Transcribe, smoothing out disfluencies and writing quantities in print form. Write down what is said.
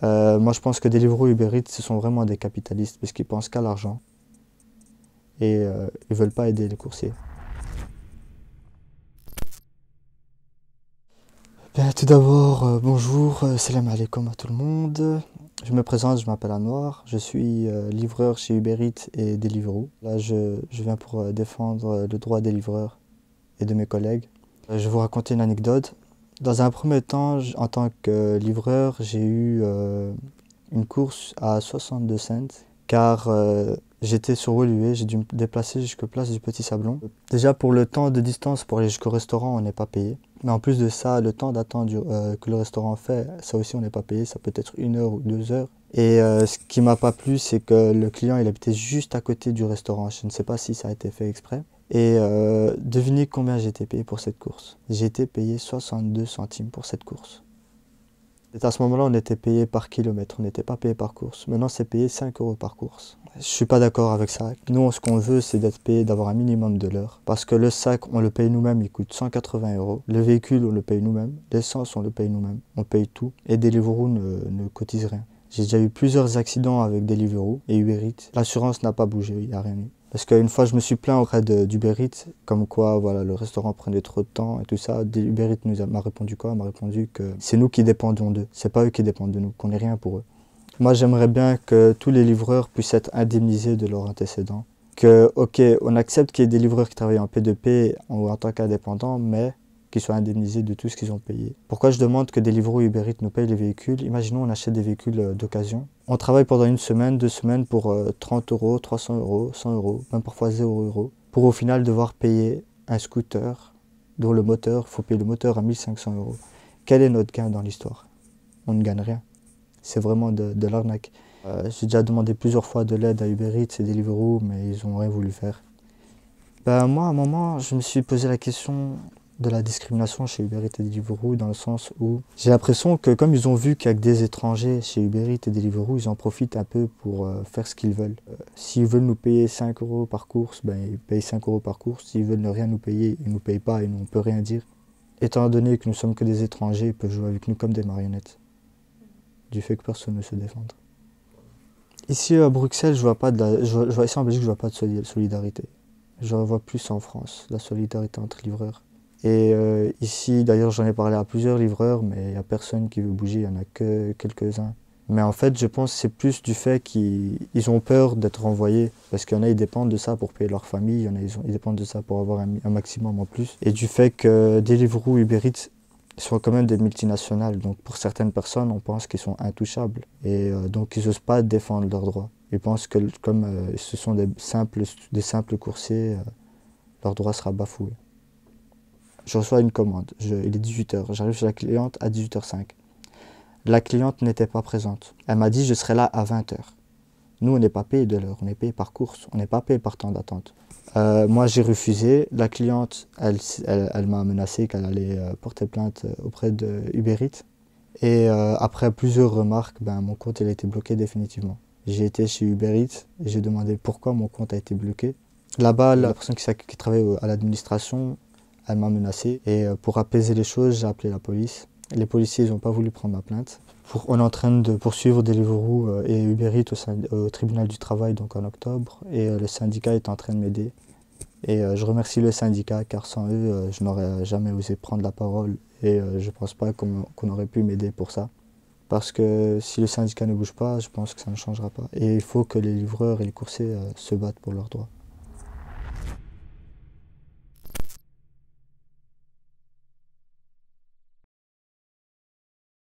Moi, je pense que Deliveroo et Uber Eats, ce sont vraiment des capitalistes parce qu'ils pensent qu'à l'argent et ils veulent pas aider les coursiers. Bien, tout d'abord, bonjour, salam alaikum à tout le monde. Je me présente, je m'appelle Anwar, je suis livreur chez Uber Eats et Deliveroo. Là, je viens pour défendre le droit des livreurs et de mes collègues. Je vais vous raconter une anecdote. Dans un premier temps, en tant que livreur, j'ai eu une course à 62 cents car j'étais sur Woluwe, j'ai dû me déplacer jusqu'à Place du Petit Sablon. Déjà pour le temps de distance pour aller jusqu'au restaurant, on n'est pas payé. Mais en plus de ça, le temps d'attente que le restaurant fait, ça aussi on n'est pas payé, ça peut être 1 heure ou 2 heures. Et ce qui m'a pas plu, c'est que le client il habitait juste à côté du restaurant. Je ne sais pas si ça a été fait exprès. Et devinez combien j'ai été payé pour cette course. J'ai été payé 62 centimes pour cette course. Et à ce moment-là, on était payé par kilomètre, on n'était pas payé par course. Maintenant, c'est payé 5 euros par course. Je suis pas d'accord avec ça. Nous, ce qu'on veut, c'est d'être payé, d'avoir un minimum de l'heure. Parce que le sac, on le paye nous-mêmes, il coûte 180 euros. Le véhicule, on le paye nous-mêmes. L'essence, on le paye nous-mêmes. On paye tout. Et Deliveroo ne cotise rien. J'ai déjà eu plusieurs accidents avec Deliveroo et Uber Eats. L'assurance n'a pas bougé, il n'y a rien eu. Parce qu'une fois, je me suis plaint auprès d'Uber Eats, comme quoi voilà, le restaurant prenait trop de temps et tout ça. Uber Eats m'a répondu quoi? M'a répondu que c'est nous qui dépendons d'eux. C'est pas eux qui dépendent de nous, qu'on n'est rien pour eux. Moi, j'aimerais bien que tous les livreurs puissent être indemnisés de leurs antécédents. Que, ok, on accepte qu'il y ait des livreurs qui travaillent en P2P ou en tant qu'indépendants, mais qu'ils soient indemnisés de tout ce qu'ils ont payé. Pourquoi je demande que Deliveroo et Uber Eats nous payent les véhicules? Imaginons on achète des véhicules d'occasion. On travaille pendant une semaine, 2 semaines pour 30 euros, 300 euros, 100 euros, même parfois 0 euros, pour au final devoir payer un scooter dont le moteur, il faut payer le moteur à 1500 euros. Quel est notre gain dans l'histoire? On ne gagne rien. C'est vraiment de l'arnaque. J'ai déjà demandé plusieurs fois de l'aide à Uber Eats et Deliveroo, mais ils n'ont rien voulu faire. Ben, moi, à un moment, je me suis posé la question de la discrimination chez Uber Eats et Deliveroo, dans le sens où j'ai l'impression que comme ils ont vu qu'il y a que des étrangers chez Uber Eats et Deliveroo, ils en profitent un peu pour faire ce qu'ils veulent. S'ils veulent nous payer 5 euros par course, ben, ils payent 5 euros par course. S'ils veulent ne rien nous payer, ils ne nous payent pas et nous, on ne peut rien dire. Étant donné que nous sommes que des étrangers, ils peuvent jouer avec nous comme des marionnettes, du fait que personne ne se défende. Ici à Bruxelles, je vois pas je vois ici en Belgique, je vois pas de solidarité. Je vois plus en France, la solidarité entre livreurs. Et ici, d'ailleurs, j'en ai parlé à plusieurs livreurs, mais il n'y a personne qui veut bouger, il n'y en a que quelques-uns. Mais en fait, je pense que c'est plus du fait qu'ils ont peur d'être renvoyés, parce qu'il y en a, ils dépendent de ça pour payer leur famille, il y en a, ils dépendent de ça pour avoir un maximum en plus. Et du fait que Deliveroo, Uber Eats sont quand même des multinationales, donc pour certaines personnes, on pense qu'ils sont intouchables. Et donc, ils n'osent pas défendre leurs droits. Ils pensent que comme ce sont des simples coursiers, leur droit sera bafoué. Je reçois une commande, il est 18 h, j'arrive chez la cliente à 18 h 05. La cliente n'était pas présente. Elle m'a dit je serai là à 20 h. Nous, on n'est pas payé de l'heure, on est payé par course, on n'est pas payé par temps d'attente. Moi, j'ai refusé. La cliente, elle m'a menacé qu'elle allait porter plainte auprès de Uber Eats. Et après plusieurs remarques, ben, mon compte il a été bloqué définitivement. J'ai été chez Uber Eats et j'ai demandé pourquoi mon compte a été bloqué. Là-bas, la personne qui travaille à l'administration, elle m'a menacé. Et pour apaiser les choses, j'ai appelé la police. Les policiers n'ont pas voulu prendre ma plainte. On est en train de poursuivre Deliveroo et Uber Eats au tribunal du travail donc en octobre. Et le syndicat est en train de m'aider. Et je remercie le syndicat car sans eux, je n'aurais jamais osé prendre la parole. Et je ne pense pas qu'on aurait pu m'aider pour ça. Parce que si le syndicat ne bouge pas, je pense que ça ne changera pas. Et il faut que les livreurs et les coursiers se battent pour leurs droits.